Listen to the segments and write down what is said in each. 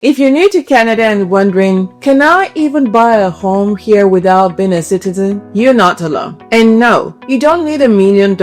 If you're new to Canada and wondering, can I even buy a home here without being a citizen? You're not alone. And no, you don't need $1 million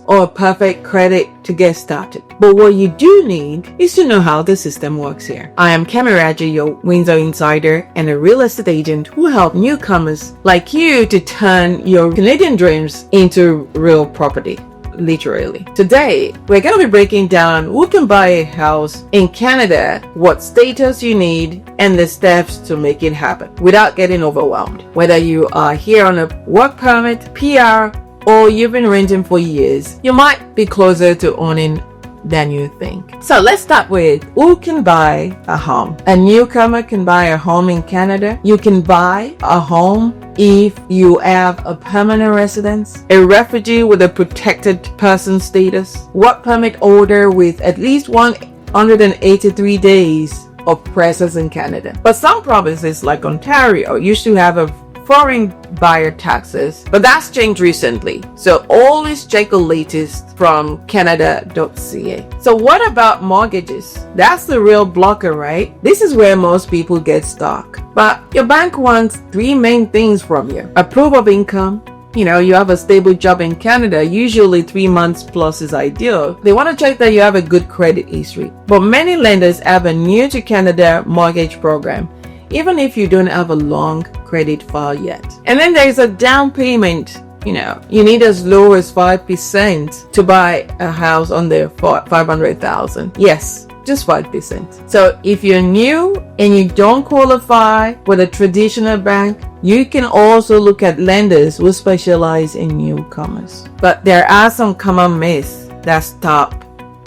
or a perfect credit to get started. But what you do need is to know how the system works here. I am Kamiraji, your Windsor insider and a real estate agent who help newcomers like you to turn your Canadian dreams into real property. Literally. Today, we're going to be breaking down who can buy a house in Canada, what status you need, and the steps to make it happen without getting overwhelmed. Whether you are here on a work permit, PR, or you've been renting for years, you might be closer to owning than you think. So let's start with who can buy a home. A newcomer can buy a home in Canada. You can buy a home if you have a permanent residence, a refugee with a protected person status, work permit holder with at least 183 days of presence in Canada. But some provinces like Ontario used to have a foreign buyer taxes, but that's changed recently. So always check the latest from canada.ca. So what about mortgages? That's the real blocker, right? This is where most people get stuck. But your bank wants three main things from you. A proof of income. You have a stable job in Canada, usually 3 months plus is ideal. They want to check that you have a good credit history. But many lenders have a new to Canada mortgage program, even if you don't have a long credit file yet. And then there's a down payment. You need as low as 5% to buy a house under $500,000. Yes, just 5%. So if you're new and you don't qualify with a traditional bank, you can also look at lenders who specialize in newcomers. But there are some common myths that stop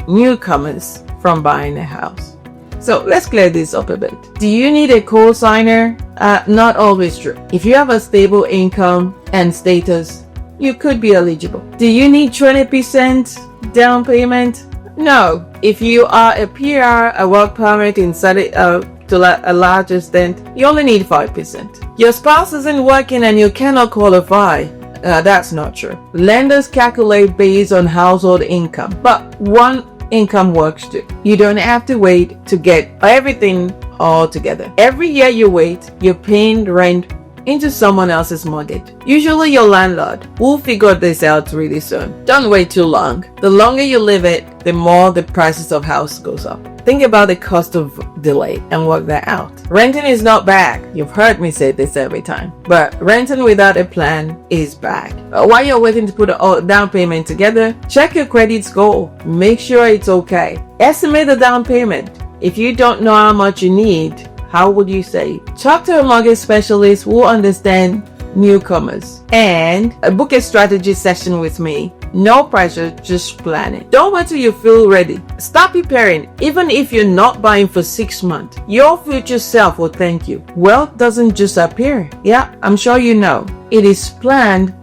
newcomers from buying a house. So let's clear this up a bit. Do you need a co-signer? Not always true. If you have a stable income and status, you could be eligible. Do you need 20% down payment? No. If you are a PR, a work permit inside to a large extent, you only need 5%. Your spouse isn't working and you cannot qualify. That's not true. Lenders calculate based on household income, but one income works too. You don't have to wait to get everything all together. Every year you wait, you're paying rent into someone else's mortgage. Usually your landlord will figure this out really soon. Don't wait too long. The longer you leave it, the more the prices of house goes up. Think about the cost of delay and work that out. Renting is not bad. You've heard me say this every time. But renting without a plan is bad. While you're waiting to put a down payment together, check your credit score. Make sure it's okay. Estimate the down payment. If you don't know how much you need, how would you say? Talk to a mortgage specialist who understand newcomers and book a strategy session with me. No pressure, just plan it. Don't wait till you feel ready. Start preparing. Even if you're not buying for 6 months, your future self will thank you. Wealth doesn't just appear. Yeah, I'm sure you know. It is planned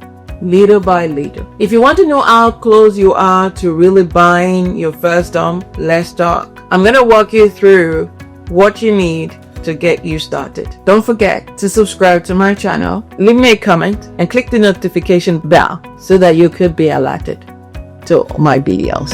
little by little. If you want to know how close you are to really buying your first home, let's talk. I'm going to walk you through what you need to get you started. Don't forget to subscribe to my channel, leave me a comment, and click the notification bell so that you could be alerted to my videos.